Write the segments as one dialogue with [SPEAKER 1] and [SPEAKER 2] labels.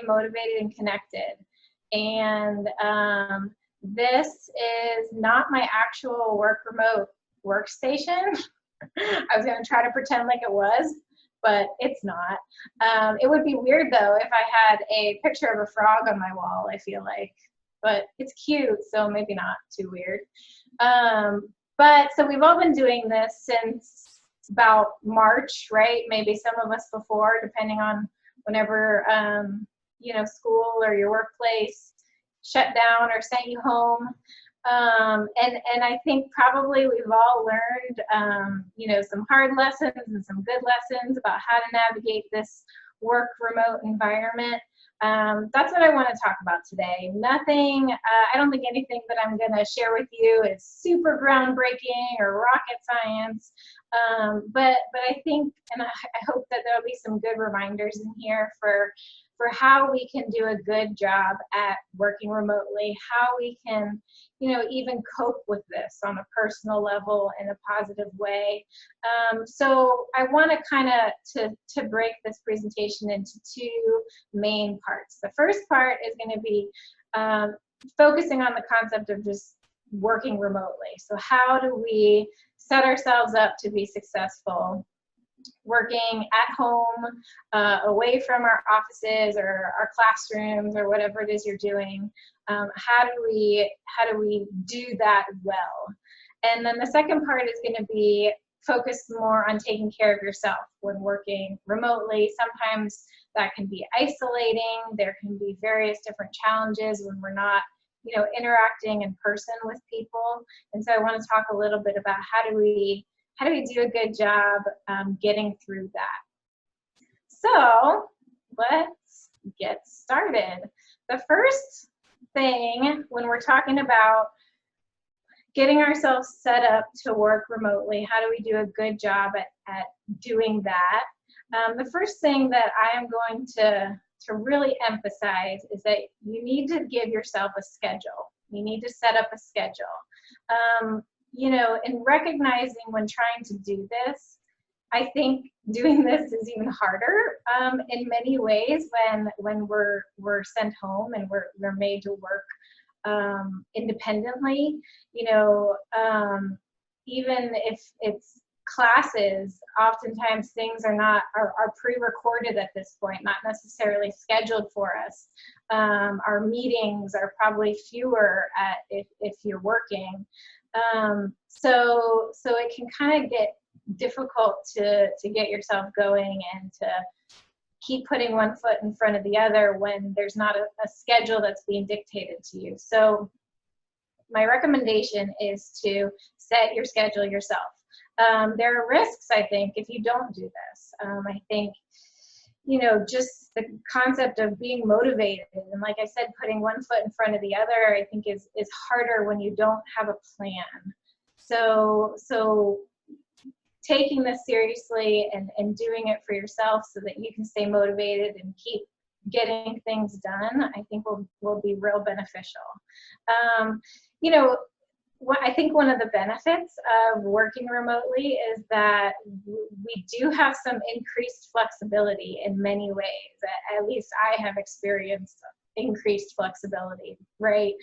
[SPEAKER 1] motivated and connected. And this is not my actual work remote workstation. I was going to try to pretend like it was, but it's not. It would be weird though if I had a picture of a frog on my wall, I feel like, but it's cute, so maybe not too weird. But so we've all been doing this since about March, right? Maybe some of us before, depending on whenever, you know, school or your workplace shut down or sent you home. And I think probably we've all learned, you know, some hard lessons and some good lessons about how to navigate this work remote environment. That's what I want to talk about today. Nothing, I don't think anything that I'm going to share with you is super groundbreaking or rocket science. But I think, and I hope that there'll be some good reminders in here for how we can do a good job at working remotely, how we can, you know, even cope with this on a personal level in a positive way. So I want to kind of to break this presentation into two main parts. The first part is going to be focusing on the concept of just working remotely. So how do we set ourselves up to be successful working at home, away from our offices or our classrooms or whatever it is you're doing? How do we do that well? And then the second part is going to be focused more on taking care of yourself when working remotely. Sometimes that can be isolating. There can be various different challenges when we're not, you know, interacting in person with people. And so I want to talk a little bit about how do we do a good job getting through that. So let's get started. The first thing when we're talking about getting ourselves set up to work remotely, how do we do a good job at doing that? The first thing that I am going to really emphasize is that you need to give yourself a schedule. You need to set up a schedule. You know, in recognizing when trying to do this, I think doing this is even harder in many ways when we're sent home and we're made to work independently. You know, even if it's classes, oftentimes things are pre-recorded at this point, not necessarily scheduled for us. Our meetings are probably fewer if you're working. So it can kind of get difficult to get yourself going and to keep putting one foot in front of the other when there's not a schedule that's being dictated to you. So my recommendation is to set your schedule yourself. There are risks, I think, if you don't do this. I think, you know, just the concept of being motivated and, like I said, putting one foot in front of the other, I think is harder when you don't have a plan. So taking this seriously and doing it for yourself so that you can stay motivated and keep getting things done, I think will be real beneficial. You know, I think one of the benefits of working remotely is that we do have some increased flexibility in many ways. At least I have experienced increased flexibility, right?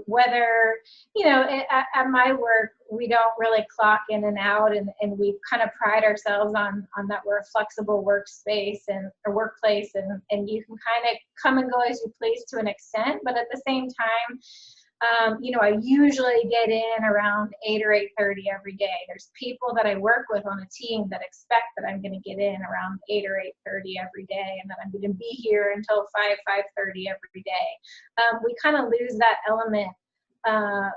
[SPEAKER 1] Whether, you know, at my work, we don't really clock in and out, and we kind of pride ourselves on that we're a flexible workspace and a workplace, and you can kind of come and go as you please to an extent, but at the same time, you know, I usually get in around 8 or 8:30 every day. There's people that I work with on a team that expect that I'm going to get in around 8 or 8:30 every day, and that I'm going to be here until 5:30 every day. We kind of lose that element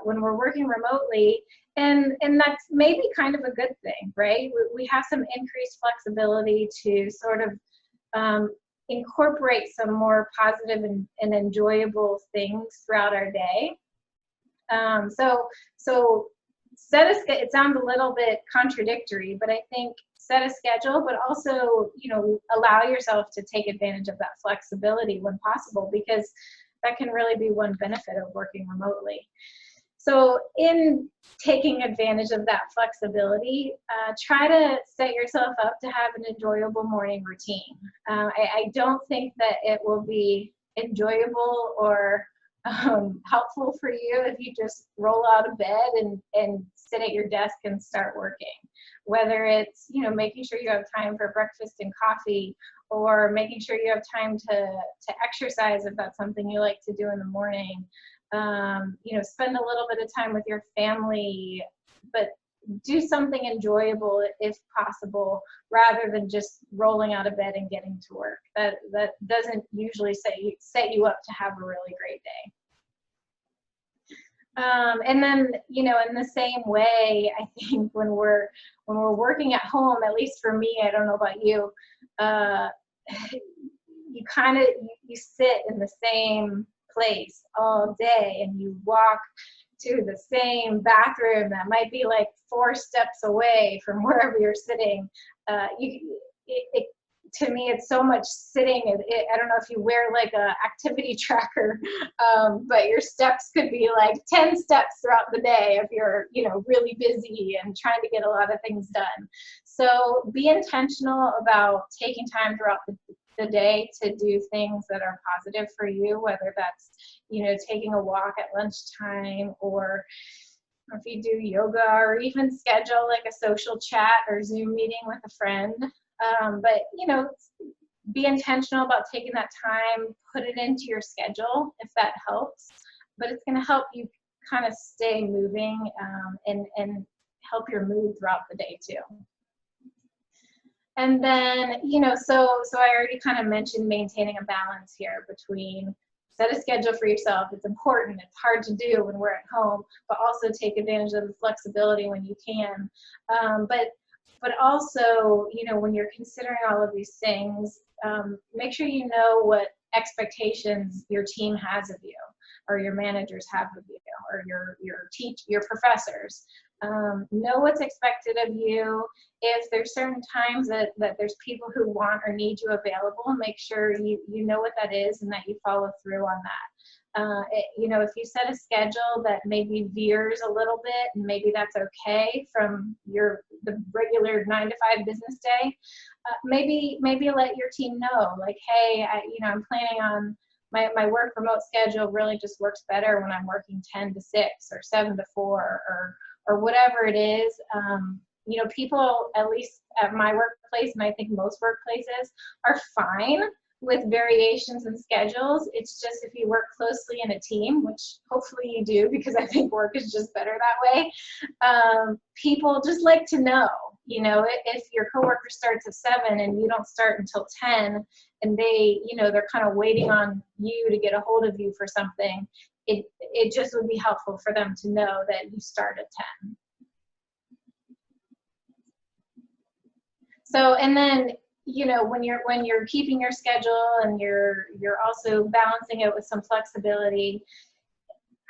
[SPEAKER 1] when we're working remotely, and that's maybe kind of a good thing, right? We have some increased flexibility to sort of incorporate some more positive and enjoyable things throughout our day. So it sounds a little bit contradictory, but I think set a schedule, but also, you know, allow yourself to take advantage of that flexibility when possible, because that can really be one benefit of working remotely. So in taking advantage of that flexibility, try to set yourself up to have an enjoyable morning routine. I don't think that it will be enjoyable or helpful for you if you just roll out of bed and sit at your desk and start working. Whether it's, you know, making sure you have time for breakfast and coffee, or making sure you have time to exercise if that's something you like to do in the morning. You know, spend a little bit of time with your family, but do something enjoyable if possible, rather than just rolling out of bed and getting to work. That doesn't usually set you up to have a really great day. And then, you know, in the same way, I think when we're working at home, at least for me, I don't know about you, you sit in the same place all day, and you walk to the same bathroom that might be like 4 steps away from wherever you're sitting. To me, it's so much sitting. I don't know if you wear like a activity tracker, but your steps could be like 10 steps throughout the day if you're, you know, really busy and trying to get a lot of things done. So be intentional about taking time throughout the day to do things that are positive for you, whether that's, you know, taking a walk at lunchtime, or if you do yoga, or even schedule like a social chat or Zoom meeting with a friend. But, you know, be intentional about taking that time, put it into your schedule if that helps, but it's going to help you kind of stay moving and help your mood throughout the day too. And then, you know, so I already kind of mentioned maintaining a balance here between set a schedule for yourself. It's important. It's hard to do when we're at home, but also take advantage of the flexibility when you can. But also, you know, when you're considering all of these things, make sure you know what expectations your team has of you, or your managers have of you, or your professors. Know what's expected of you. If there's certain times that there's people who want or need you available, make sure you know what that is and that you follow through on that. You know, if you set a schedule that maybe veers a little bit, and maybe that's okay from the regular 9 to 5 business day, maybe let your team know, like, hey, I'm planning on my work remote schedule really just works better when I'm working 10 to 6 or 7 to 4 or whatever it is. You know, people, at least at my workplace, and I think most workplaces, are fine with variations in schedules. It's just if you work closely in a team, which hopefully you do, because I think work is just better that way, people just like to know, you know, if your coworker starts at 7 and you don't start until 10, and they, you know, they're kind of waiting on you to get a hold of you for something, it just would be helpful for them to know that you start at 10. So, and then, you know, when you're keeping your schedule and you're also balancing it with some flexibility,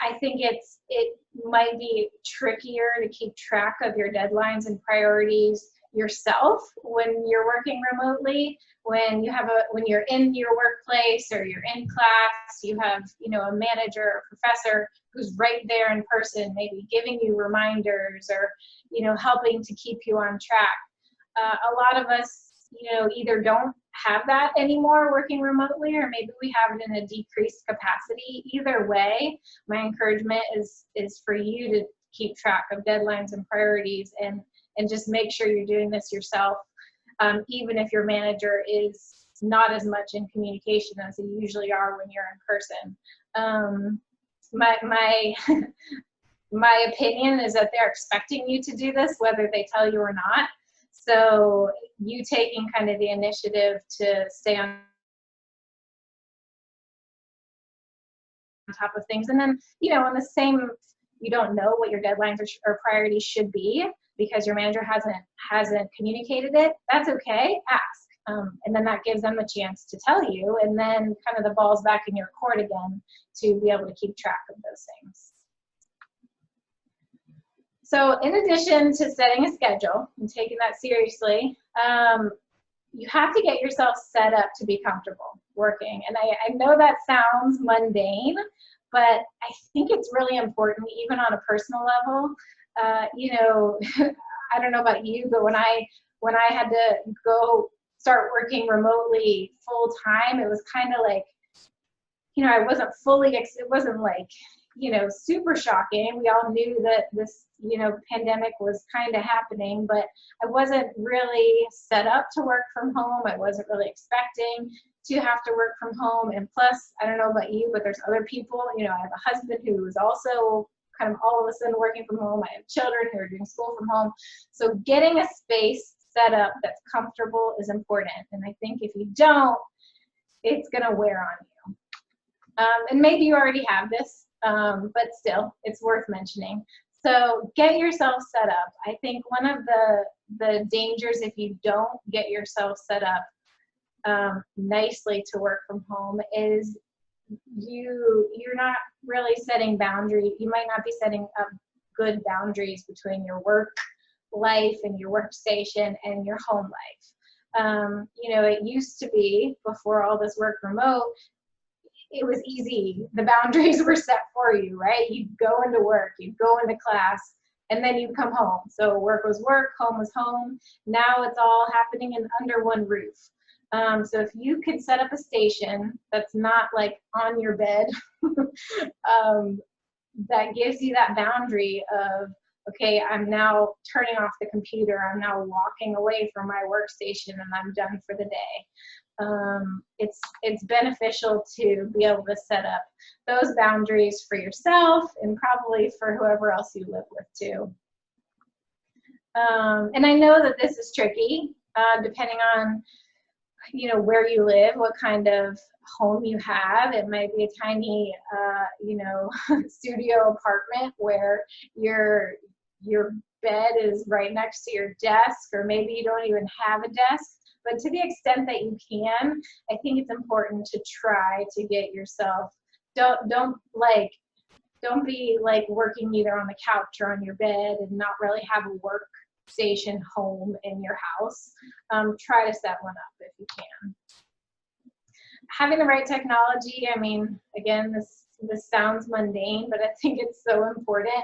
[SPEAKER 1] I think it might be trickier to keep track of your deadlines and priorities yourself when you're working remotely. When you're in your workplace or you're in class, you have, you know, a manager or professor who's right there in person, maybe giving you reminders or, you know, helping to keep you on track. A lot of us, you know, either don't have that anymore working remotely, or maybe we have it in a decreased capacity. Either way, my encouragement is for you to keep track of deadlines and priorities, and just make sure you're doing this yourself, even if your manager is not as much in communication as they usually are when you're in person. My opinion is that they're expecting you to do this, whether they tell you or not. So you taking kind of the initiative to stay on top of things. And then, you know, on the same, you don't know what your deadlines or priorities should be because your manager hasn't communicated it. That's okay, ask. And then that gives them a chance to tell you, and then kind of the ball's back in your court again to be able to keep track of those things. So in addition to setting a schedule and taking that seriously, you have to get yourself set up to be comfortable working. And I know that sounds mundane, But I think it's really important, even on a personal level. You know, I don't know about you, but when I had to go start working remotely full time, it was kind of like, you know, I wasn't fully, it wasn't like, you know, super shocking. We all knew that this, you know, pandemic was kind of happening, but I wasn't really set up to work from home. I wasn't really expecting to have to work from home. And plus, I don't know about you, but there's other people, you know, I have a husband who is also kind of all of a sudden working from home. I have children who are doing school from home. So getting a space set up that's comfortable is important. And I think if you don't, it's going to wear on you. And maybe you already have this, but still, it's worth mentioning. So get yourself set up. I think one of the dangers if you don't get yourself set up nicely to work from home is you're not really setting boundaries. You might not be setting up good boundaries between your work life and your workstation and your home life. You know, it used to be, before all this work remote, it was easy. The boundaries were set for you, right? You'd go into work, you'd go into class, and then you'd come home. So work was work, home was home. Now it's all happening under one roof. So if you could set up a station that's not like on your bed, that gives you that boundary of, okay, I'm now turning off the computer, I'm now walking away from my workstation, and I'm done for the day. It's beneficial to be able to set up those boundaries for yourself and probably for whoever else you live with too. And I know that this is tricky, depending on, you know, where you live, what kind of home you have. It might be a tiny, you know, studio apartment where your bed is right next to your desk, or maybe you don't even have a desk. But to the extent that you can, I think it's important to try to get yourself, don't be like working either on the couch or on your bed and not really have a workstation home in your house. Try to set one up if you can. Having the right technology, I mean, again, this sounds mundane, but I think it's so important.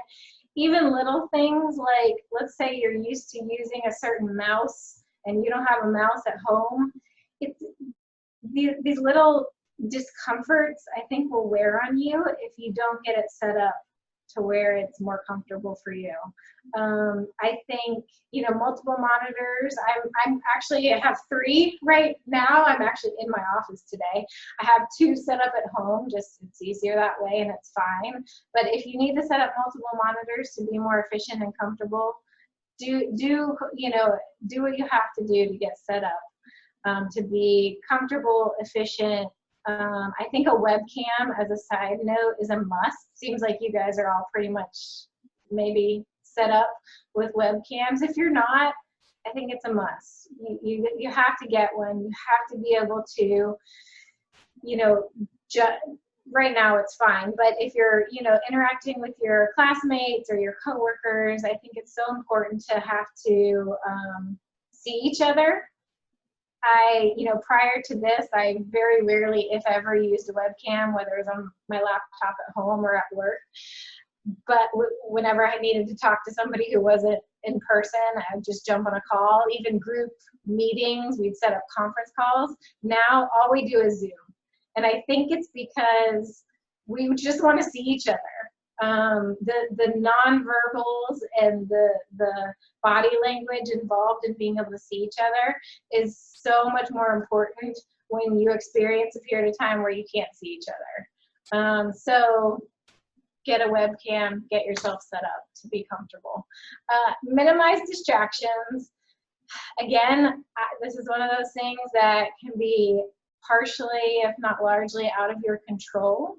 [SPEAKER 1] Even little things like, let's say you're used to using a certain mouse and you don't have a mouse at home, it's these little discomforts, I think, will wear on you if you don't get it set up to where it's more comfortable for you. I think, you know, multiple monitors. I have 3 right now. I'm actually in my office today. I have 2 set up at home, just it's easier that way and it's fine. But if you need to set up multiple monitors to be more efficient and comfortable, do what you have to do to get set up, to be comfortable, efficient. I think a webcam, as a side note, is a must. Seems like you guys are all pretty much maybe set up with webcams. If you're not, I think it's a must. You have to get one. You have to be able to, you know, right now it's fine, but if you're, you know, interacting with your classmates or your coworkers, I think it's so important to have to see each other. You know, prior to this, I very rarely, if ever, used a webcam, whether it was on my laptop at home or at work. But whenever I needed to talk to somebody who wasn't in person, I would just jump on a call. Even group meetings, we'd set up conference calls. Now, all we do is Zoom. And I think it's because we just want to see each other. The nonverbals and the body language involved in being able to see each other is so much more important when you experience a period of time where you can't see each other. So get a webcam, get yourself set up to be comfortable. Minimize distractions. Again, this is one of those things that can be partially, if not largely, out of your control,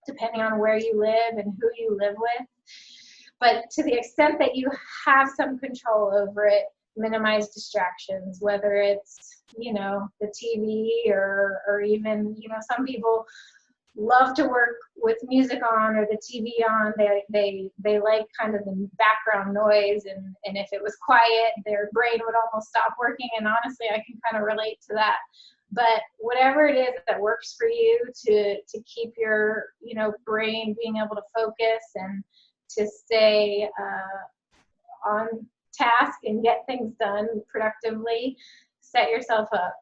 [SPEAKER 1] depending on where you live and who you live with. But to the extent that you have some control over it, minimize distractions, whether it's, you know, the TV or even, you know, some people love to work with music on or the TV on. They like kind of the background noise, and if it was quiet, their brain would almost stop working. And honestly, I can kind of relate to that But whatever it is that works for you to keep your, you know, brain being able to focus and to stay on task and get things done productively, set yourself up.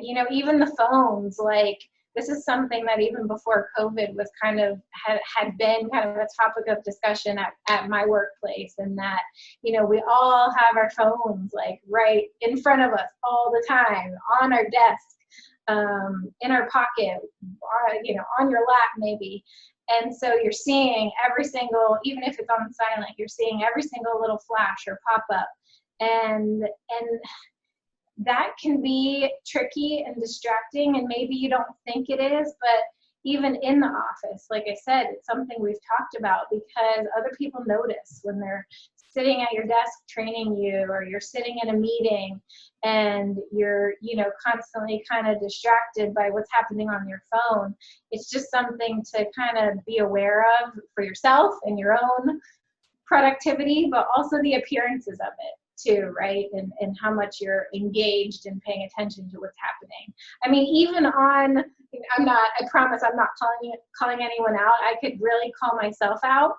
[SPEAKER 1] You know, even the phones, like, this is something that even before COVID was kind of, had been kind of a topic of discussion at my workplace, and that, you know, we all have our phones like right in front of us all the time, on our desk, in our pocket, you know, on your lap maybe. And so you're seeing every single, even if it's on silent, you're seeing every single little flash or pop up. And that can be tricky and distracting, and maybe you don't think it is, but even in the office, like I said, it's something we've talked about, because other people notice when they're sitting at your desk training you, or you're sitting in a meeting and you're, you know, constantly kind of distracted by what's happening on your phone. It's just something to kind of be aware of for yourself and your own productivity, but also the appearances of it too, right? And how much you're engaged and paying attention to what's happening. I mean, even on, I promise I'm not calling anyone out. I could really call myself out.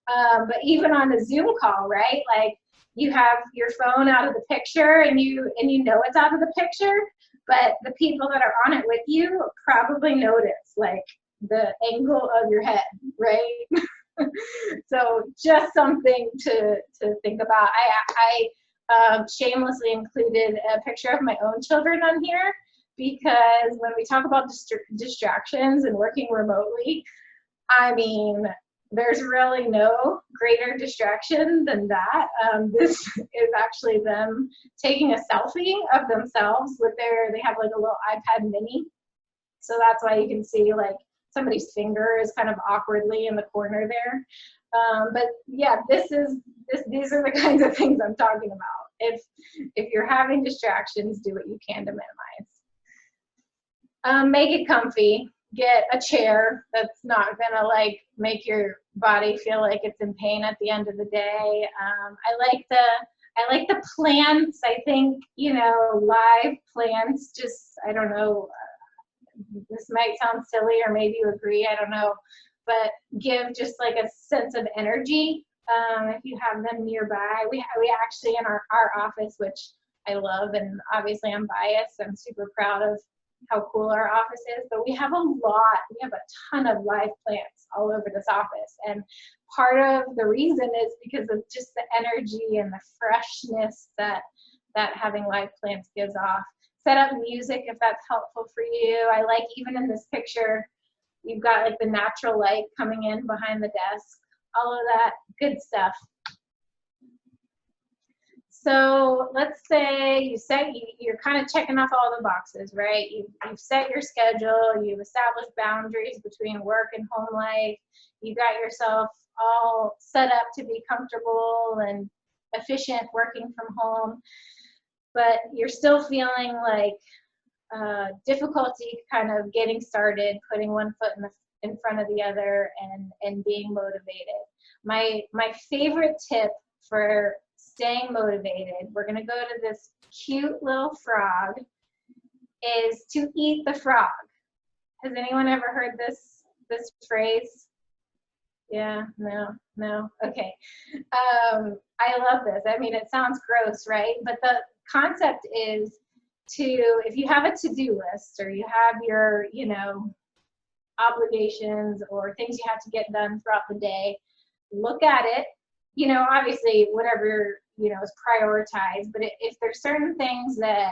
[SPEAKER 1] But even on a Zoom call, right? Like, you have your phone out of the picture, and you know it's out of the picture, but the people that are on it with you probably notice, like, the angle of your head, right? So just something to think about. I shamelessly included a picture of my own children on here, because when we talk about distractions and working remotely, I mean, there's really no greater distraction than that. This is actually them taking a selfie of themselves with they have like a little iPad mini. So that's why you can see like somebody's finger is kind of awkwardly in the corner there. But yeah, these are the kinds of things I'm talking about. If you're having distractions, do what you can to minimize. Make it comfy. Get a chair that's not gonna like make your body feel like it's in pain at the end of the day. I like the plants. I think, you know, live plants, just, I don't know, this might sound silly, or maybe you agree, I don't know, but give just like a sense of energy. If you have them nearby, we actually in our office, which I love, and obviously I'm biased, I'm super proud of how cool our office is, but we have a ton of live plants all over this office, and part of the reason is because of just the energy and the freshness that having live plants gives off. Set up music if that's helpful for you. I like, even in this picture, you've got like the natural light coming in behind the desk, all of that good stuff. So let's say you're kind of checking off all the boxes, right? You've set your schedule, you've established boundaries between work and home life, you got yourself all set up to be comfortable and efficient working from home, but you're still feeling like difficulty kind of getting started, putting one foot in front of the other, and being motivated. My favorite tip for staying motivated, we're gonna go to this cute little frog, is to eat the frog. Has anyone ever heard this phrase? Yeah, no, okay. I love this. I mean, it sounds gross, right? But the concept is if you have a to-do list, or you have your, you know, obligations or things you have to get done throughout the day, look at it. You know, obviously, whatever, you know, is prioritized, but if there's certain things that,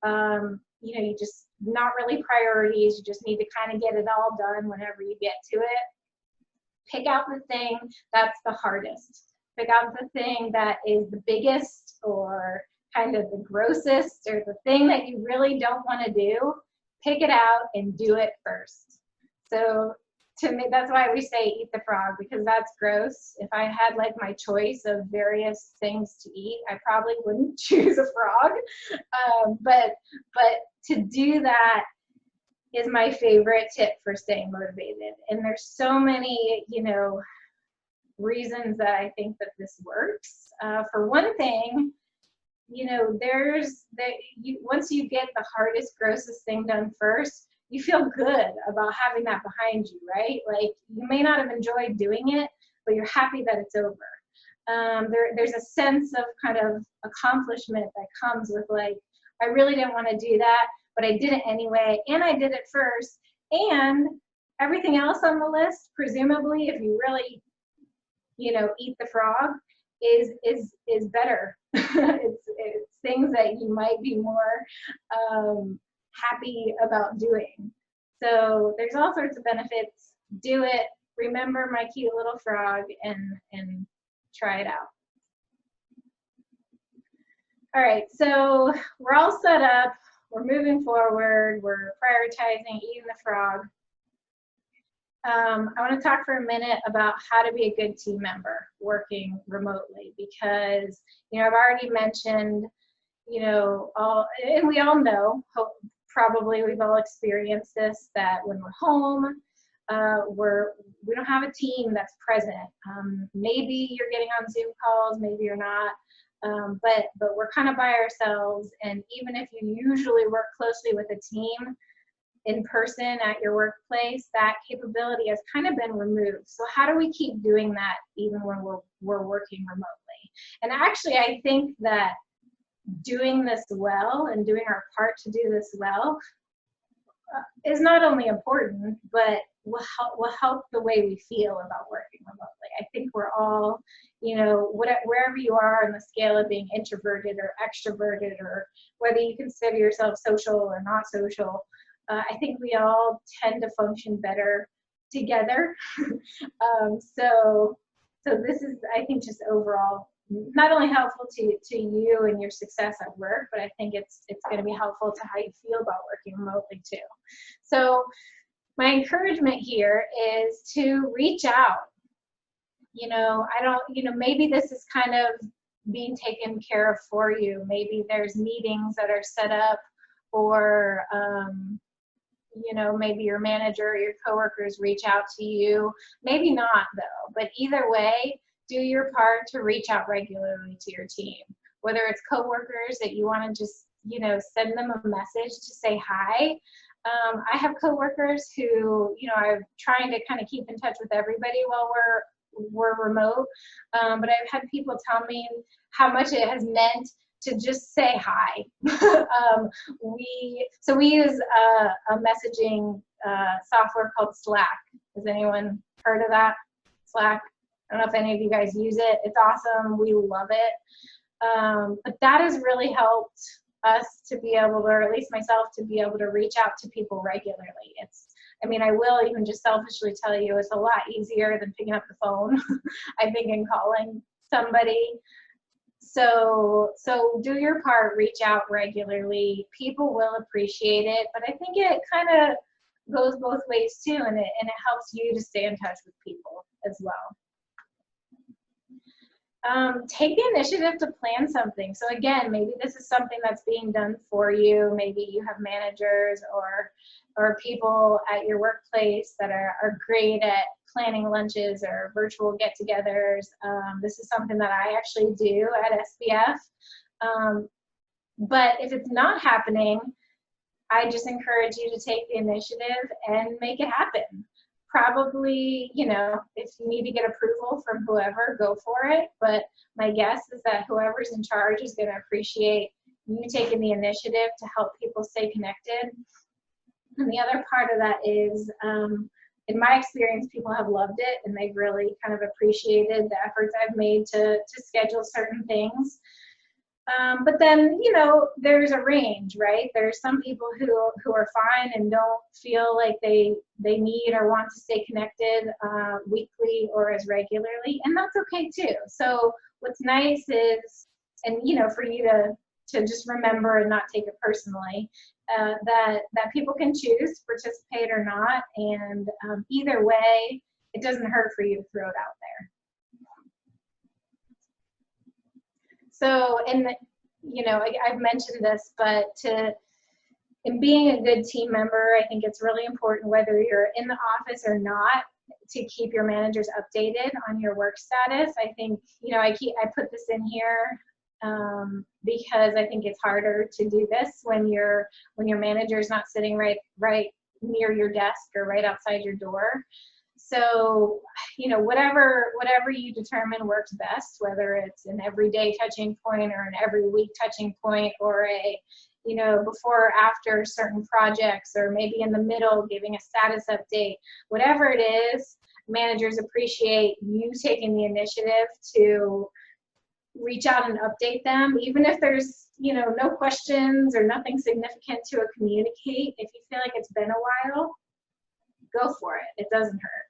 [SPEAKER 1] you know, you just not really priorities, you just need to kind of get it all done whenever you get to it, pick out the thing that's the hardest. Pick out the thing that is the biggest, or kind of the grossest, or the thing that you really don't want to do. Pick it out and do it first. So to me, that's why we say eat the frog, because that's gross. If I had like my choice of various things to eat, I probably wouldn't choose a frog. But to do that is my favorite tip for staying motivated. And there's so many, you know, reasons that I think that this works. For one thing, you know, once you get the hardest, grossest thing done first, you feel good about having that behind you, right? Like, you may not have enjoyed doing it, but you're happy that it's over. There's a sense of kind of accomplishment that comes with, like, I really didn't want to do that, but I did it anyway, and I did it first, and everything else on the list, presumably, if you really, you know, eat the frog, is better. It's things that you might be more happy about doing. So there's all sorts of benefits. Do it. Remember my cute little frog, and try it out. All right, so we're all set up. We're moving forward. We're prioritizing eating the frog. I want to talk for a minute about how to be a good team member working remotely, because, you know, I've already mentioned, you know, and we all know, probably we've all experienced this, that when we're home, we don't have a team that's present. Maybe you're getting on Zoom calls, maybe you're not, but we're kind of by ourselves. And even if you usually work closely with a team in person at your workplace, that capability has kind of been removed. So how do we keep doing that even when we're working remotely? And actually, I think that doing this well and doing our part to do this well is not only important, but will help the way we feel about working remotely. I think we're all, you know, wherever you are on the scale of being introverted or extroverted, or whether you consider yourself social or not social, I think we all tend to function better together. So this is, I think, just overall not only helpful to you and your success at work, but I think it's going to be helpful to how you feel about working remotely too. So my encouragement here is to reach out. You know, maybe this is kind of being taken care of for you. Maybe there's meetings that are set up, or you know, maybe your manager or your coworkers reach out to you. Maybe not, though. But either way, do your part to reach out regularly to your team. Whether it's coworkers that you want to just, you know, send them a message to say hi. I have coworkers who, you know, I'm trying to kind of keep in touch with everybody while we're remote. But I've had people tell me how much it has meant to just say hi. We use a messaging software called Slack. Has anyone heard of that? Slack? I don't know if any of you guys use it. It's awesome. We love it. But that has really helped us to be able to, or at least myself, to be able to reach out to people regularly. I mean, I will even just selfishly tell you, it's a lot easier than picking up the phone, I think, and calling somebody. So do your part, reach out regularly. People will appreciate it, but I think it kind of goes both ways too, and it helps you to stay in touch with people as well. Take the initiative to plan something. So again, maybe this is something that's being done for you. Maybe you have managers or people at your workplace that are great at planning lunches or virtual get-togethers. This is something that I actually do at SBF. But if it's not happening, I just encourage you to take the initiative and make it happen. Probably, you know, if you need to get approval from whoever, go for it. But my guess is that whoever's in charge is going to appreciate you taking the initiative to help people stay connected. And the other part of that is, in my experience, people have loved it, and they've really kind of appreciated the efforts I've made to schedule certain things. But then, you know, there's a range, right? There's some people who are fine and don't feel like they need or want to stay connected weekly or as regularly, and that's okay too. So what's nice is, and you know, for you to just remember and not take it personally, that people can choose to participate or not, and either way, it doesn't hurt for you to throw it out there. So, you know, I've mentioned this, but in being a good team member, I think it's really important, whether you're in the office or not, to keep your managers updated on your work status. I think, you know, I put this in here because I think it's harder to do this when your manager is not sitting right near your desk or right outside your door. So, you know, whatever you determine works best, whether it's an everyday touching point or an every week touching point, or a, you know, before or after certain projects, or maybe in the middle giving a status update, whatever it is, managers appreciate you taking the initiative to reach out and update them, even if there's, you know, no questions or nothing significant to communicate. If you feel like it's been a while, go for it. It doesn't hurt,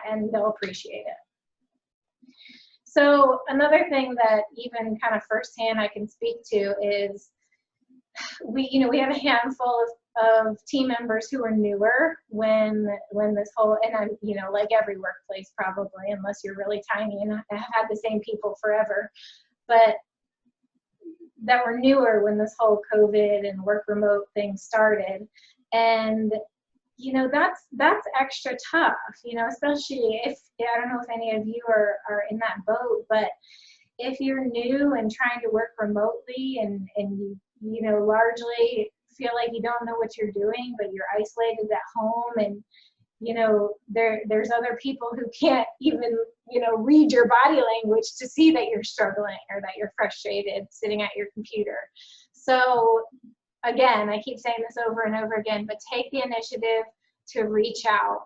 [SPEAKER 1] and they'll appreciate it. So another thing that even kind of firsthand I can speak to is we have a handful of team members who are newer when this whole, and I'm, you know, like every workplace probably, unless you're really tiny and have had the same people forever, but that were newer when this whole COVID and work remote thing started. And, you know, that's extra tough, you know, especially if, I don't know if any of you are in that boat, but if you're new and trying to work remotely and you know, largely feel like you don't know what you're doing, but you're isolated at home, and, you know, there's other people who can't even, you know, read your body language to see that you're struggling or that you're frustrated sitting at your computer. So again, I keep saying this over and over again, but take the initiative to reach out.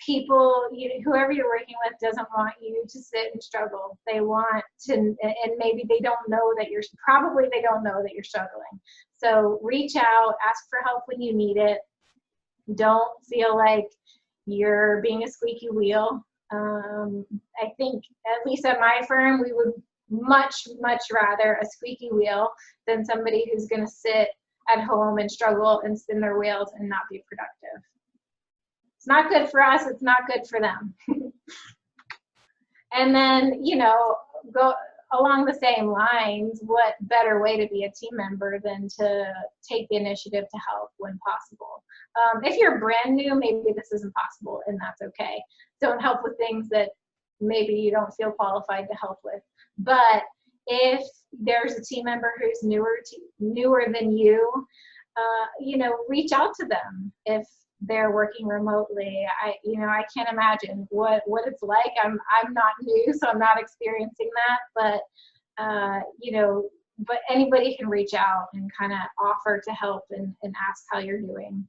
[SPEAKER 1] People, whoever you're working with doesn't want you to sit and struggle. They want to, and maybe they don't know that you're, probably they don't know that you're struggling. So reach out, ask for help when you need it. Don't feel like you're being a squeaky wheel. I think, at least at my firm, we would much rather a squeaky wheel than somebody who's going to sit at home and struggle and spin their wheels and not be productive. It's not good for us, it's not good for them. And then, you know, go along the same lines, what better way to be a team member than to take the initiative to help when possible. If you're brand new, maybe this isn't possible, and that's okay. Don't help with things that maybe you don't feel qualified to help with. But if there's a team member who's newer than you, you know, reach out to them if they're working remotely. I can't imagine what it's like. I'm not new, so I'm not experiencing that, but you know, but anybody can reach out and kind of offer to help and ask how you're doing.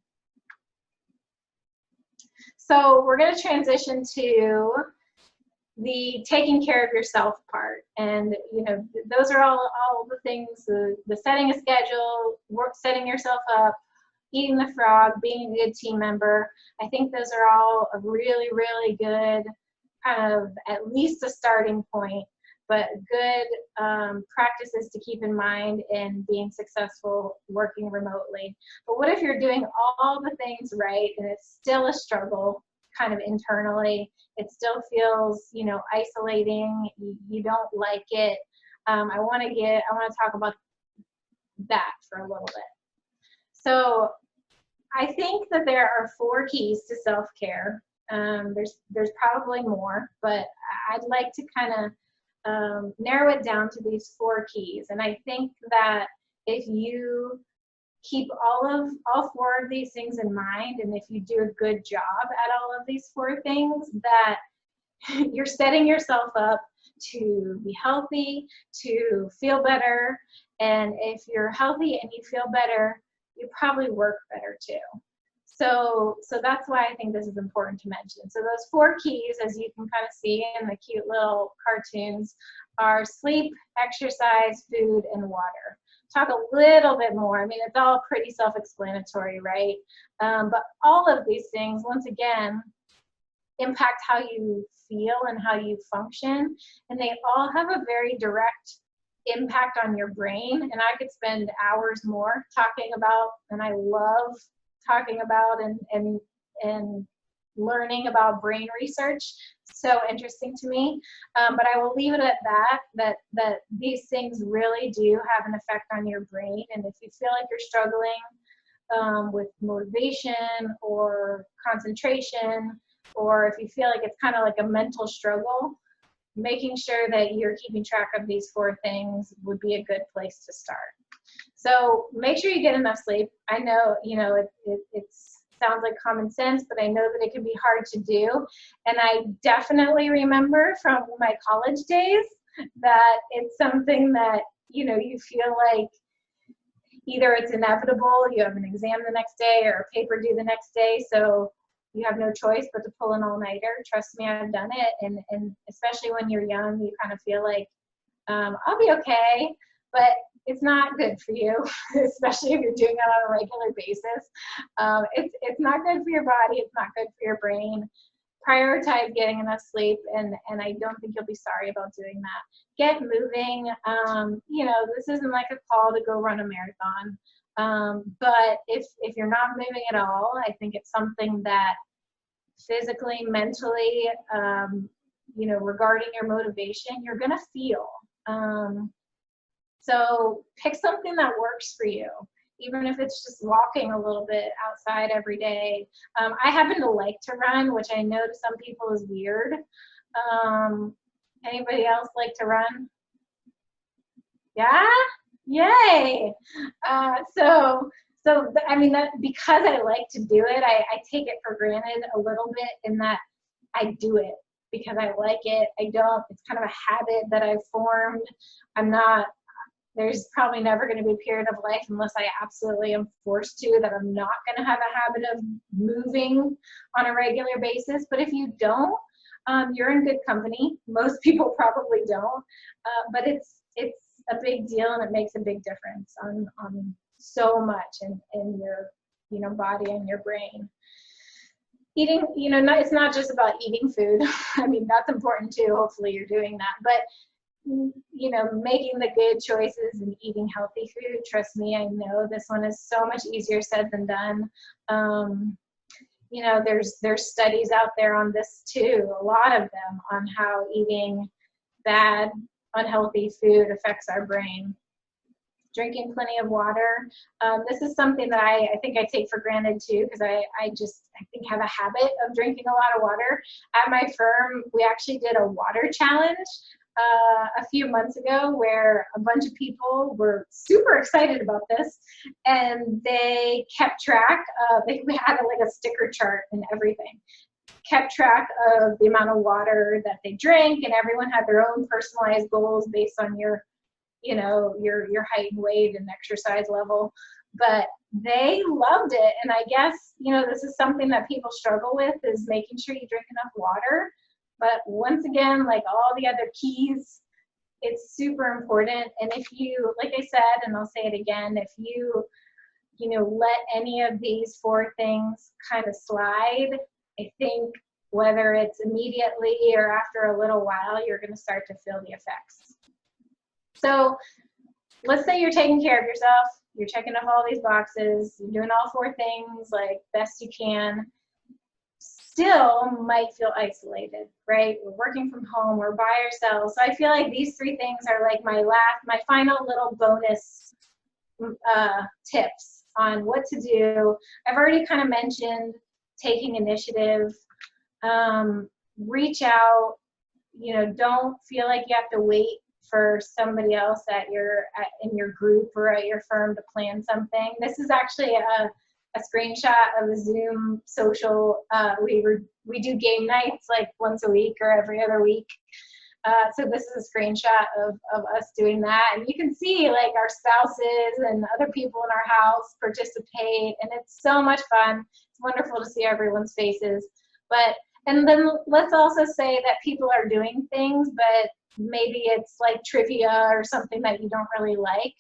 [SPEAKER 1] So we're going to transition to the taking care of yourself part, and you know, those are all the things, the setting a schedule, setting yourself up, eating the frog, being a good team member. I think those are all a really good kind of, at least a starting point, but good practices to keep in mind in being successful working remotely. But what if you're doing all the things right and it's still a struggle kind of internally? It still feels, you know, isolating, you don't like it. I want to talk about that for a little bit. So I think that there are 4 keys to self-care. There's probably more, but I'd like to kind of narrow it down to these 4 keys. And I think that if you keep all 4 of these things in mind, and if you do a good job at all of these 4 things, that you're setting yourself up to be healthy, to feel better. And if you're healthy and you feel better, you probably work better too. So that's why I think this is important to mention. So those 4 keys, as you can kind of see in the cute little cartoons, are sleep, exercise, food, and water. Talk a little bit more. I mean, it's all pretty self-explanatory, right? But all of these things, once again, impact how you feel and how you function, and they all have a very direct impact on your brain. And I could spend hours more talking about, and I love talking about and learning about brain research. So interesting to me. But I will leave it at that these things really do have an effect on your brain. And if you feel like you're struggling with motivation or concentration, or if you feel like it's kind of like a mental struggle, making sure that you're keeping track of these 4 things would be a good place to start. So make sure you get enough sleep. I know, you know, it sounds like common sense, but I know that it can be hard to do. And I definitely remember from my college days that it's something that, you know, you feel like either it's inevitable, you have an exam the next day or a paper due the next day, so you have no choice but to pull an all-nighter. Trust me, I've done it. And especially when you're young, you kind of feel like, I'll be okay, but it's not good for you, especially if you're doing it on a regular basis. It's not good for your body. It's not good for your brain. Prioritize getting enough sleep, and I don't think you'll be sorry about doing that. Get moving. You know, this isn't like a call to go run a marathon, but if you're not moving at all, I think it's something that physically, mentally, you know, regarding your motivation, you're gonna feel. So pick something that works for you, even if it's just walking a little bit outside every day. I happen to like to run, which I know to some people is weird. Anybody else like to run? Yeah? Yay! So I mean, that because I like to do it, I take it for granted a little bit in that I do it because I like it. It's kind of a habit that I've formed. There's probably never going to be a period of life unless I absolutely am forced to that I'm not going to have a habit of moving on a regular basis. But if you don't, you're in good company. Most people probably don't, but it's a big deal, and it makes a big difference on so much in your, you know, body and your brain. Eating, you know, it's not just about eating food. I mean, that's important too. Hopefully you're doing that, but you know, making the good choices and eating healthy food. Trust me, I know this one is so much easier said than done. You know, there's studies out there on this too, a lot of them, on how eating bad, unhealthy food affects our brain. Drinking plenty of water. This is something that I think I take for granted too, because I think have a habit of drinking a lot of water. At my firm, we actually did a water challenge a few months ago where a bunch of people were super excited about this, and they kept track of, we had like a sticker chart and everything, kept track of the amount of water that they drank, and everyone had their own personalized goals based on your, you know, your height and weight and exercise level. But they loved it, and I guess, you know, this is something that people struggle with, is making sure you drink enough water. But once again, like all the other keys, it's super important. And if you, like I said, and I'll say it again, if you know, let any of these 4 things kind of slide, I think whether it's immediately or after a little while, you're going to start to feel the effects. So let's say you're taking care of yourself, you're checking off all these boxes, you're doing all 4 things like best you can. Still might feel isolated, right? We're working from home, we're by ourselves. So I feel like these 3 things are like my final little bonus tips on what to do. I've already kind of mentioned taking initiative, reach out, you know, don't feel like you have to wait for somebody else in your group or at your firm to plan something. This is actually a screenshot of a Zoom social. We do game nights like once a week or every other week. So this is a screenshot of us doing that. And you can see like our spouses and other people in our house participate, and it's so much fun. It's wonderful to see everyone's faces. And then let's also say that people are doing things, but maybe it's like trivia or something that you don't really like.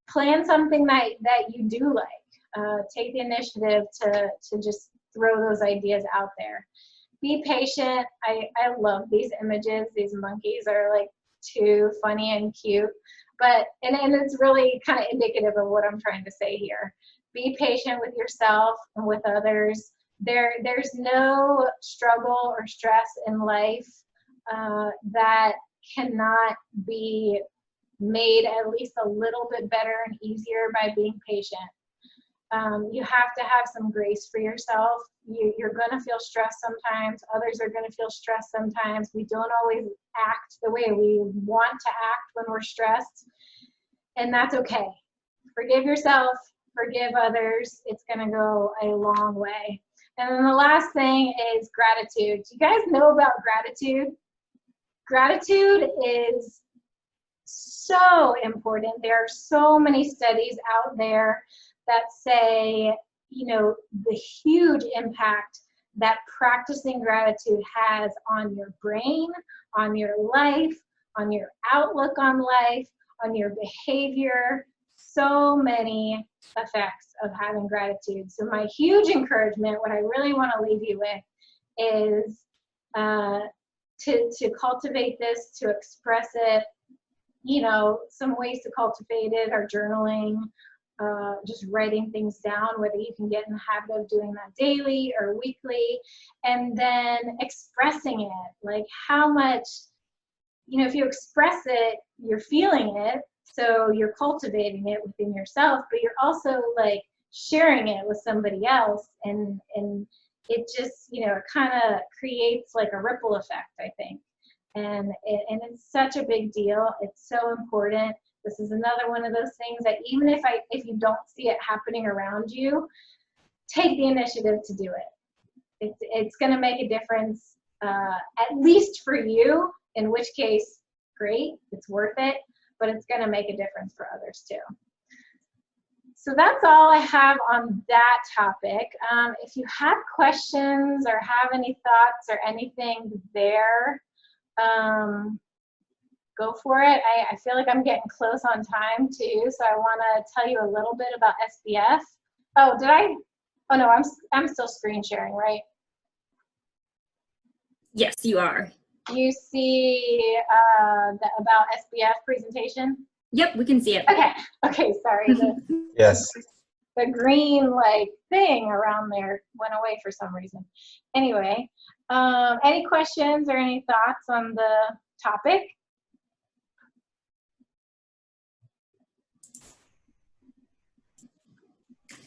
[SPEAKER 1] Plan something that you do like. Take the initiative to just throw those ideas out there. Be patient. I love these images. These monkeys are like too funny and cute, but and it's really kind of indicative of what I'm trying to say here. Be patient with yourself and with others. There's no struggle or stress in life that cannot be made at least a little bit better and easier by being patient. You have to have some grace for yourself. You're going to feel stressed sometimes. Others are going to feel stressed sometimes. We don't always act the way we want to act when we're stressed, and that's okay. Forgive yourself, forgive others. It's going to go a long way. And then the last thing is gratitude. Do you guys know about gratitude? Gratitude is so important. There are so many studies out there that say, you know, the huge impact that practicing gratitude has on your brain, on your life, on your outlook on life, on your behavior. So many effects of having gratitude. So my huge encouragement, what I really want to leave you with, is to cultivate this, to express it. You know, some ways to cultivate it are journaling, just writing things down, whether you can get in the habit of doing that daily or weekly, and then expressing it. Like how much, you know, if you express it, you're feeling it, so you're cultivating it within yourself, but you're also like sharing it with somebody else, and it just, you know, it kind of creates like a ripple effect, I think. And it's such a big deal. It's so important. This is another one of those things that even if you don't see it happening around you, take the initiative to do it. It's going to make a difference, at least for you, in which case, great, it's worth it, but it's going to make a difference for others too. So that's all I have on that topic. If you have questions or have any thoughts or anything there, go for it. I feel like I'm getting close on time too, so I want to tell you a little bit about SBF. Oh, did I? Oh no, I'm still screen sharing, right?
[SPEAKER 2] Yes, you are.
[SPEAKER 1] You see the about SBF presentation?
[SPEAKER 2] Yep, we can see it.
[SPEAKER 1] Okay, sorry.
[SPEAKER 3] Yes.
[SPEAKER 1] The green like thing around there went away for some reason. Anyway, any questions or any thoughts on the topic?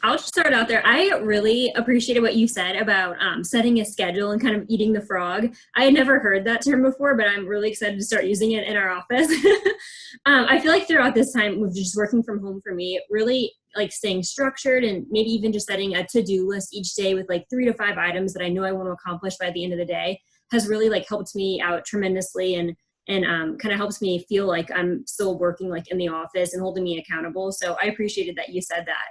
[SPEAKER 2] I'll just start out there. I really appreciated what you said about setting a schedule and kind of eating the frog. I had never heard that term before, but I'm really excited to start using it in our office. I feel like throughout this time with just working from home for me, really like staying structured and maybe even just setting a to-do list each day with like 3 to 5 items that I know I want to accomplish by the end of the day has really like helped me out tremendously and kind of helps me feel like I'm still working like in the office and holding me accountable. So I appreciated that you said that.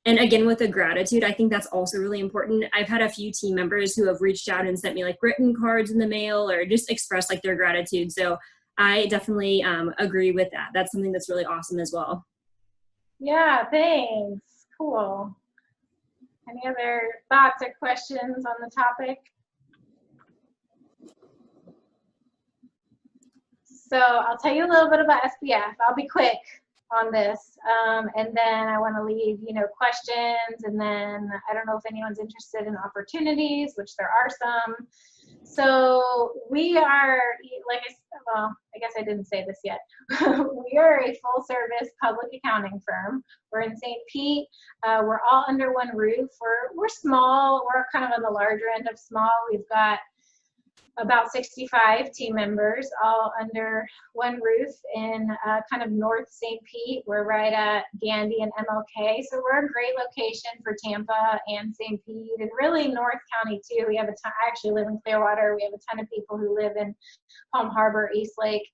[SPEAKER 2] And again, with the gratitude, I think that's also really important. I've had a few team members who have reached out and sent me like written cards in the mail or just expressed like their gratitude. So I definitely agree with that. That's something that's really awesome as well.
[SPEAKER 1] Yeah, thanks. Cool. Any other thoughts or questions on the topic? So I'll tell you a little bit about SBF. I'll be quick on this, and then I want to leave, you know, questions, and then I don't know if anyone's interested in opportunities, which there are some. So we are, like I guess I didn't say this yet. We are a full-service public accounting firm. We're in St. Pete. We're all under one roof. We're small. We're kind of on the larger end of small. We've got about 65 team members all under one roof in kind of North St. Pete. We're right at Gandy and MLK, so we're a great location for Tampa and St. Pete, and really North County too. We have a ton, I actually live in Clearwater. We have a ton of people who live in Palm Harbor, East Lake.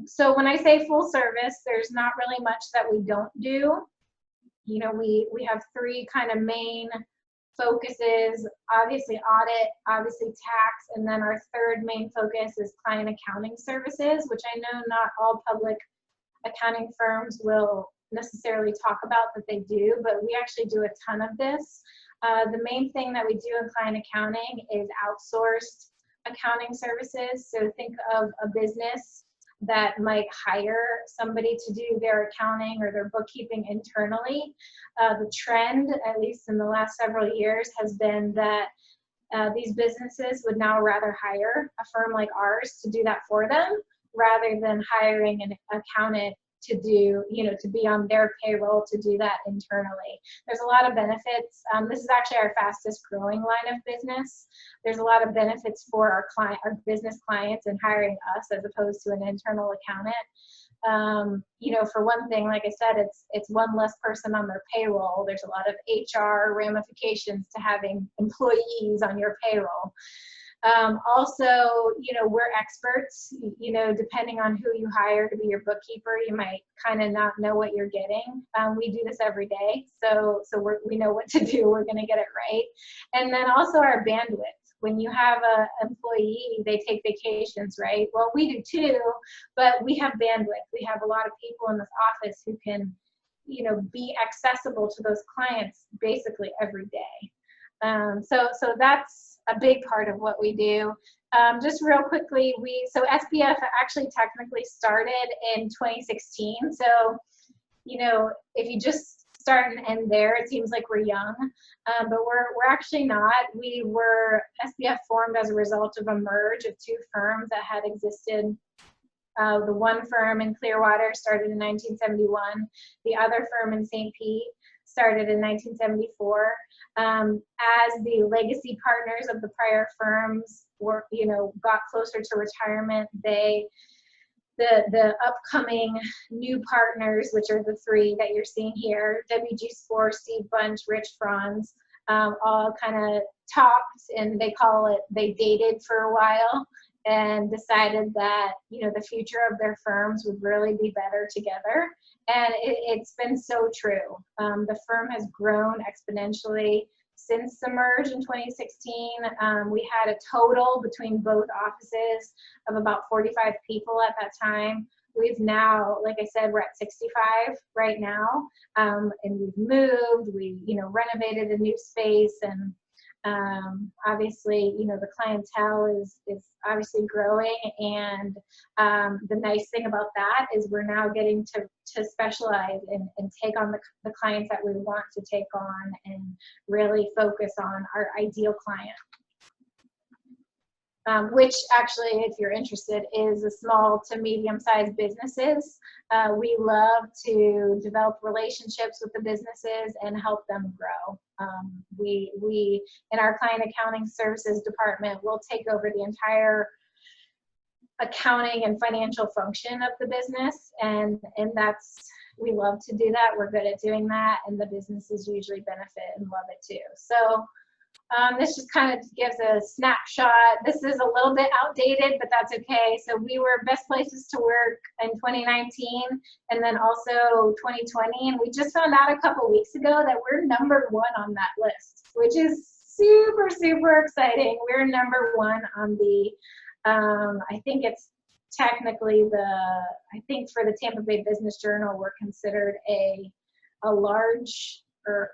[SPEAKER 1] So when I say full service, there's not really much that we don't do. You know, we have 3 kind of main focuses, obviously audit, obviously tax, and then our 3rd main focus is client accounting services, which I know not all public accounting firms will necessarily talk about that they do, but we actually do a ton of this. The main thing that we do in client accounting is outsourced accounting services. So think of a business that might hire somebody to do their accounting or their bookkeeping internally. The trend, at least in the last several years, has been that these businesses would now rather hire a firm like ours to do that for them rather than hiring an accountant to do, to be on their payroll, to do that internally. There's a lot of benefits. This is actually our fastest growing line of business. There's a lot of benefits for our business clients in hiring us as opposed to an internal accountant. For one thing, like I said, it's one less person on their payroll. There's a lot of HR ramifications to having employees on your payroll. Also, we're experts, depending on who you hire to be your bookkeeper, you might kind of not know what you're getting. We do this every day, so we know what to do. We're going to get it right. And then also our bandwidth. When you have an employee, they take vacations, right? Well, we do too, but we have bandwidth. We have a lot of people in this office who can, be accessible to those clients basically every day. So that's a big part of what we do. Just real quickly, so SPF actually technically started in 2016. So, if you just start and end there, it seems like we're young, but we're actually not. SPF formed as a result of a merge of two firms that had existed. The one firm in Clearwater started in 1971. The other firm in St. Pete started in 1974. As the legacy partners of the prior firms got closer to retirement, the upcoming new partners, which are the three that you're seeing here, WG Spoor, Spoor Bunch Franz, all kind of talked, and they dated for a while and decided that, the future of their firms would really be better together. And it's been so true. The firm has grown exponentially since the merge in 2016. We had a total between both offices of about 45 people at that time. We've now, like I said, we're at 65 right now, and we've moved, we renovated a new space, and obviously, the clientele is obviously growing, and the nice thing about that is we're now getting to specialize and take on the clients that we want to take on and really focus on our ideal client. Which actually, if you're interested, is the small to medium-sized businesses. We love to develop relationships with the businesses and help them grow. We in our client accounting services department, will take over the entire accounting and financial function of the business, and we love to do that. We're good at doing that, and the businesses usually benefit and love it too. So this just kind of gives a snapshot. This is a little bit outdated, but that's okay. So we were best places to work in 2019 and then also 2020. And we just found out a couple weeks ago that we're #1 on that list, which is super, super exciting. We're #1 on the, I think it's technically I think for the Tampa Bay Business Journal, we're considered a large, or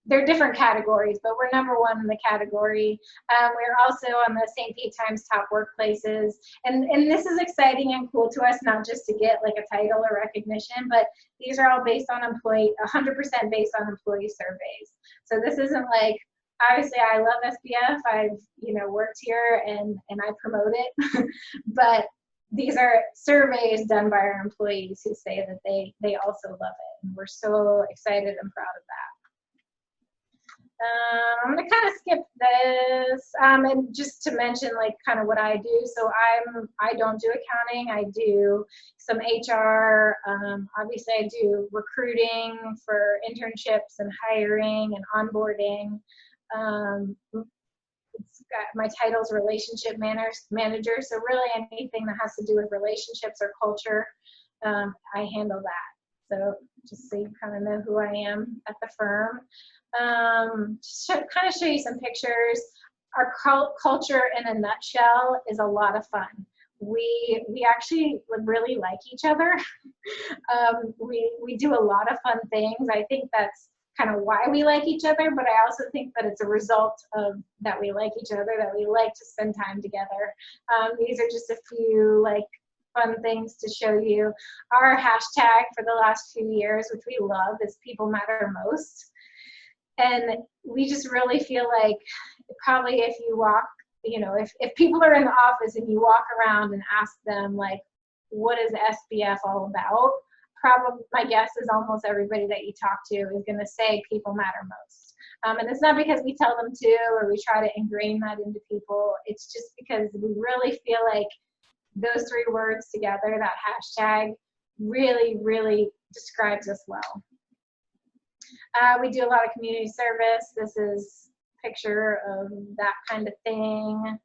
[SPEAKER 1] they're different categories, but we're #1 in the category. We're also on the St. Pete Times top workplaces. And this is exciting and cool to us, not just to get like a title or recognition, but these are all based on 100% based on employee surveys. So this isn't like, obviously I love SPF, I've worked here and I promote it, but these are surveys done by our employees who say that they also love it. And we're so excited and proud of that. I'm going to kind of skip this, and just to mention like kind of what I do. So I don't do accounting. I do some HR. Obviously, I do recruiting for internships and hiring and onboarding. My title is relationship manager. So really anything that has to do with relationships or culture, I handle that. So just so you kind of know who I am at the firm. Just kind of show you some pictures. Our culture in a nutshell is a lot of fun. We actually really like each other. We do a lot of fun things. I think that's kind of why we like each other, but I also think that it's a result of that we like each other, that we like to spend time together. These are just a few like fun things to show you. Our hashtag for the last few years, which we love, is People Matter Most. And we just really feel like probably if you walk, if people are in the office and you walk around and ask them like, what is SPF all about? probably, my guess is almost everybody that you talk to is going to say people matter most. And it's not because we tell them to or we try to ingrain that into people. It's just because we really feel like those 3 words together, that hashtag, really, really describes us well. We do a lot of community service. This is a picture of that kind of thing.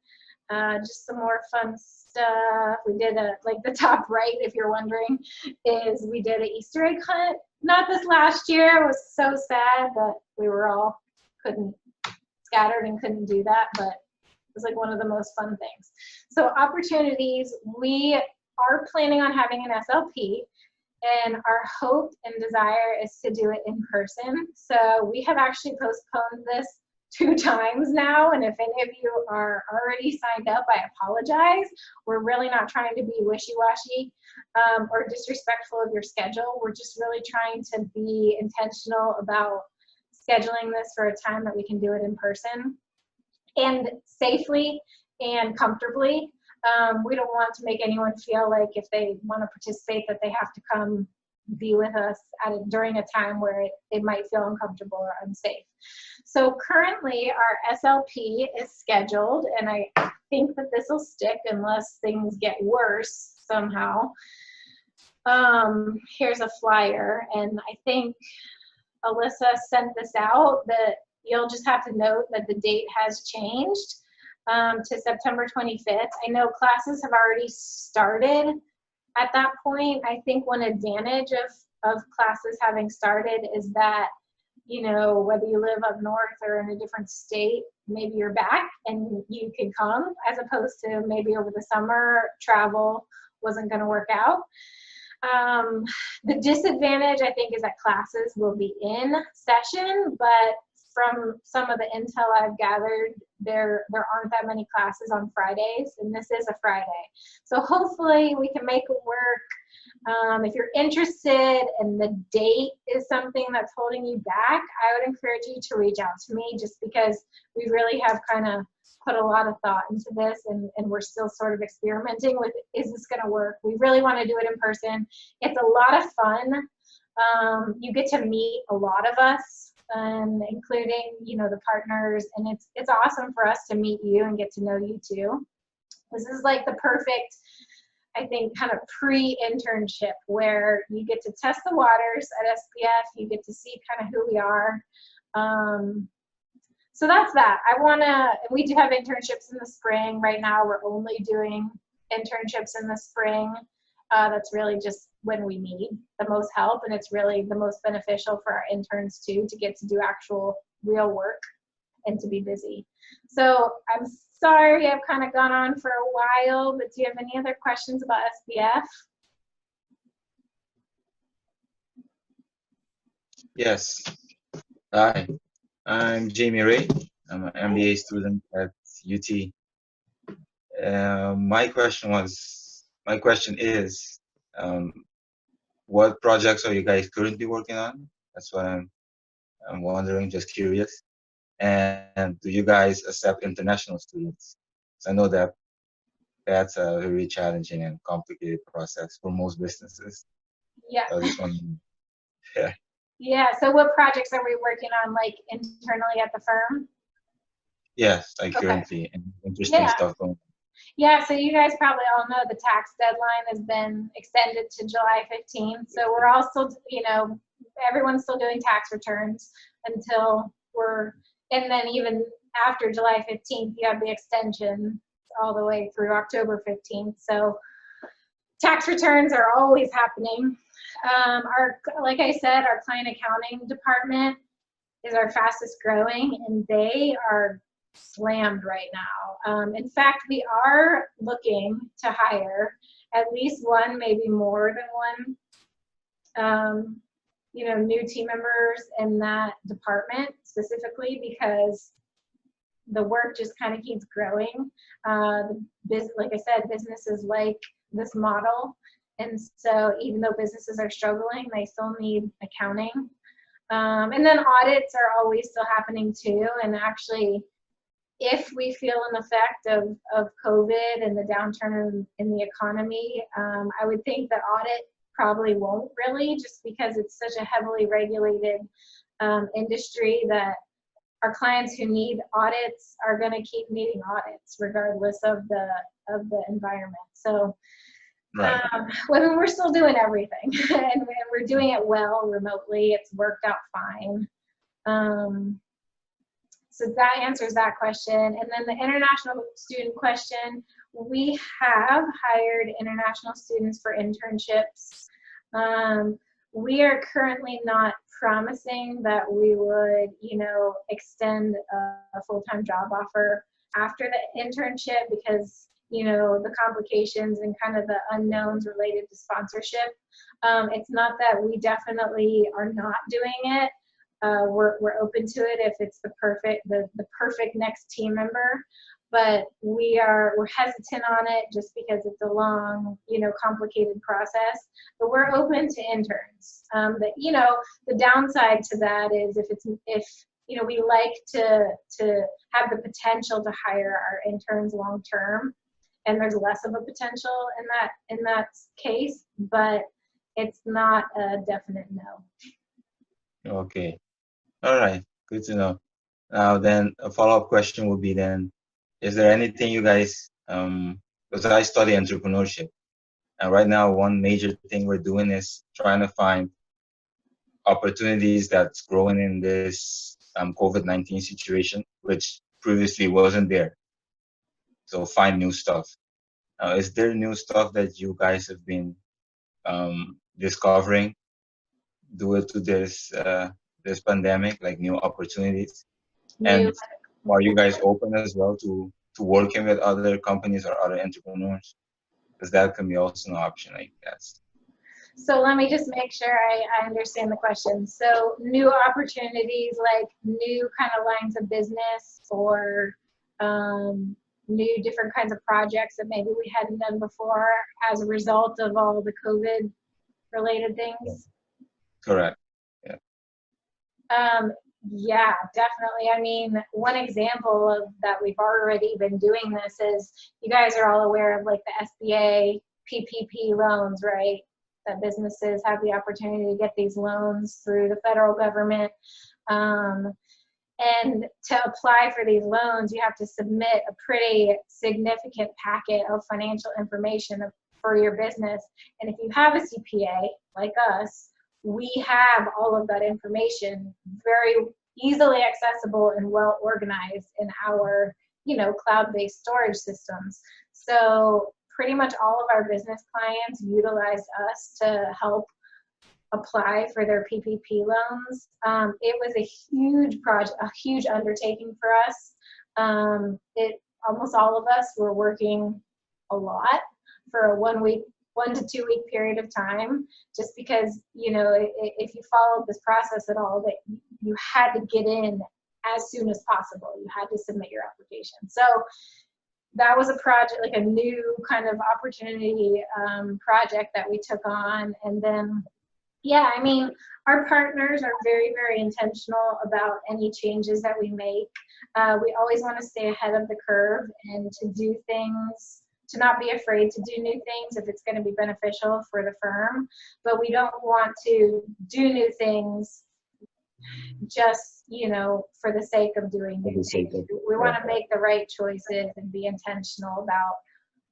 [SPEAKER 1] Just some more fun stuff. We did like the top right, if you're wondering, is we did an Easter egg hunt. Not this last year. It was so sad that we were all scattered and couldn't do that, but it was like one of the most fun things. So opportunities, we are planning on having an SLP, and our hope and desire is to do it in person. So we have actually postponed this 2 times now, and if any of you are already signed up, I apologize. We're really not trying to be wishy-washy or disrespectful of your schedule. We're just really trying to be intentional about scheduling this for a time that we can do it in person and safely and comfortably. We don't want to make anyone feel like if they want to participate that they have to come be with us during a time where it might feel uncomfortable or unsafe. So currently our SLP is scheduled, and I think that this will stick unless things get worse somehow. Here's a flyer, and I think Alyssa sent this out, that you'll just have to note that the date has changed to September 25th. I know classes have already started at that point. I think one advantage of classes having started is that, you know, whether you live up north or in a different state, maybe you're back and you can come, as opposed to maybe over the summer travel wasn't going to work out. The disadvantage, I think, is that classes will be in session, but from some of the intel I've gathered, there aren't that many classes on Fridays, and this is a Friday. So hopefully we can make it work. If you're interested and the date is something that's holding you back, I would encourage you to reach out to me, just because we really have kind of put a lot of thought into this, and we're still sort of experimenting with, is this going to work? We really want to do it in person. It's a lot of fun. You get to meet a lot of us, including, you know, the partners, and it's awesome for us to meet you and get to know you too. This is like the perfect, I think, kind of pre-internship where you get to test the waters at SPF, you get to see kind of who we are. So that's that. We do have internships in the spring. Right now we're only doing internships in the spring. That's really just when we need the most help, and it's really the most beneficial for our interns too, to get to do actual real work and to be busy. So I'm sorry I've kind of gone on for a while, but do you have any other questions about SPF?
[SPEAKER 3] Yes. Hi, I'm Jamie Ray. I'm an MBA student at UT. My question is, what projects are you guys currently working on? That's what I'm wondering, just curious. And do you guys accept international students? So I know that that's a very challenging and complicated process for most businesses.
[SPEAKER 1] Yeah.
[SPEAKER 3] So I just wondering, yeah.
[SPEAKER 1] Yeah, so what projects are we working on, like internally at the firm?
[SPEAKER 3] Yes, like
[SPEAKER 1] Okay.
[SPEAKER 3] currently, and interesting stuff going on.
[SPEAKER 1] Yeah, so you guys probably all know the tax deadline has been extended to July 15th. So we're all still, you know, everyone's still doing tax returns until and then even after July 15th, you have the extension all the way through October 15th. So tax returns are always happening. Like I said, our client accounting department is our fastest growing, and they are slammed right now. In fact, we are looking to hire at least one, maybe more than one, you know, new team members in that department, specifically because the work just kind of keeps growing. Like I said, businesses like this model, and so even though businesses are struggling, they still need accounting. And then audits are always still happening too, and actually, if we feel an effect of COVID and the downturn in the economy, I would think that audit probably won't really, just because it's such a heavily regulated industry that our clients who need audits are going to keep needing audits regardless of the environment. So
[SPEAKER 3] Right.
[SPEAKER 1] when we're still doing everything and we're doing it well remotely, it's worked out fine. So that answers that question. And then the international student question, we have hired international students for internships. We are currently not promising that we would, extend a full-time job offer after the internship because, the complications and kind of the unknowns related to sponsorship. It's not that we definitely are not doing it. We're open to it if it's the perfect next team member, but we're hesitant on it just because it's a long, complicated process. But we're open to interns. The downside to that is if we like to have the potential to hire our interns long term, and there's less of a potential in that case, but it's not a definite no.
[SPEAKER 3] Okay. All right. Good to know. Now then, a follow-up question would be then, is there anything you guys, because I study entrepreneurship, and right now one major thing we're doing is trying to find opportunities that's growing in this COVID-19 situation, which previously wasn't there. So find new stuff. Is there new stuff that you guys have been discovering due to this pandemic, like new opportunities? And are you guys open as well to working with other companies or other entrepreneurs? Because that can be also an option, I guess.
[SPEAKER 1] So let me just make sure I understand the question. So new opportunities, like new kind of lines of business or new different kinds of projects that maybe we hadn't done before as a result of all the COVID related things?
[SPEAKER 3] Correct. Yeah.
[SPEAKER 1] Yeah, definitely. I mean, one example of that we've already been doing this is you guys are all aware of like the SBA PPP loans, right? That businesses have the opportunity to get these loans through the federal government. And to apply for these loans, you have to submit a pretty significant packet of financial information for your business. And if you have a CPA like us, we have all of that information very easily accessible and well organized in our, cloud-based storage systems. So pretty much all of our business clients utilized us to help apply for their PPP loans. It was a huge project, a huge undertaking for us. Almost all of us were working a lot for a 1 to 2 week period of time, just because, if you followed this process at all, that you had to get in as soon as possible. You had to submit your application. So that was a project, like a new kind of opportunity project that we took on. And then, yeah, I mean, our partners are very, very intentional about any changes that we make. We always want to stay ahead of the curve and to do things, to not be afraid to do new things if it's going to be beneficial for the firm. But we don't want to do new things just, for the sake of doing new things. We want to make the right choices and be intentional about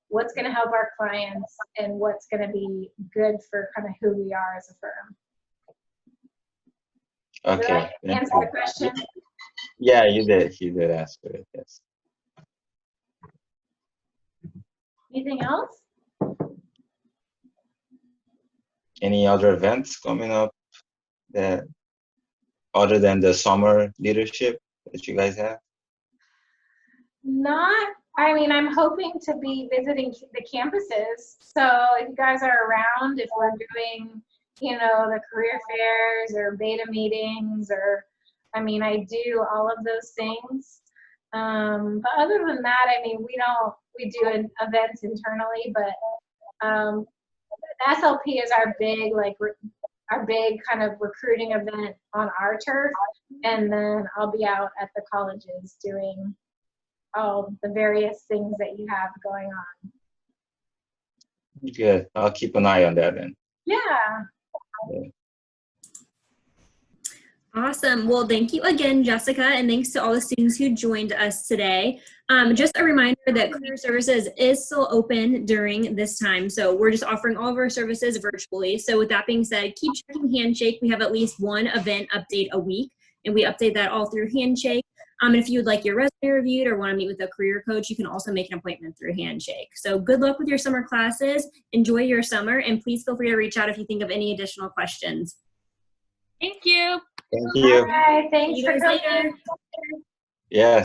[SPEAKER 1] what's going to help our clients and what's going to be good for kind of who we are as a firm.
[SPEAKER 3] Okay.
[SPEAKER 1] Did I answer the question?
[SPEAKER 3] Yeah, you did. You did answer it, yes.
[SPEAKER 1] Anything else?
[SPEAKER 3] Any other events coming up that other than the summer leadership that you guys have?
[SPEAKER 1] I'm hoping to be visiting the campuses. So if you guys are around, if we're doing, the career fairs or beta meetings I do all of those things. But other than that, we do events internally, but SLP is our big kind of recruiting event on our turf, and then I'll be out at the colleges doing all the various things that you have going on.
[SPEAKER 3] Good. I'll keep an eye on that then.
[SPEAKER 1] Yeah.
[SPEAKER 2] Awesome. Well, thank you again, Jessica, and thanks to all the students who joined us today. Just a reminder that Career Services is still open during this time, so we're just offering all of our services virtually. So with that being said, keep checking Handshake. We have at least one event update a week, and we update that all through Handshake. And if you would like your resume reviewed or want to meet with a career coach, you can also make an appointment through Handshake. So good luck with your summer classes. Enjoy your summer, and please feel free to reach out if you think of any additional questions.
[SPEAKER 4] Thank you.
[SPEAKER 3] Thank you.
[SPEAKER 1] Bye. Thanks
[SPEAKER 2] See you
[SPEAKER 1] for
[SPEAKER 2] guys
[SPEAKER 1] coming.
[SPEAKER 2] later.
[SPEAKER 3] Yeah.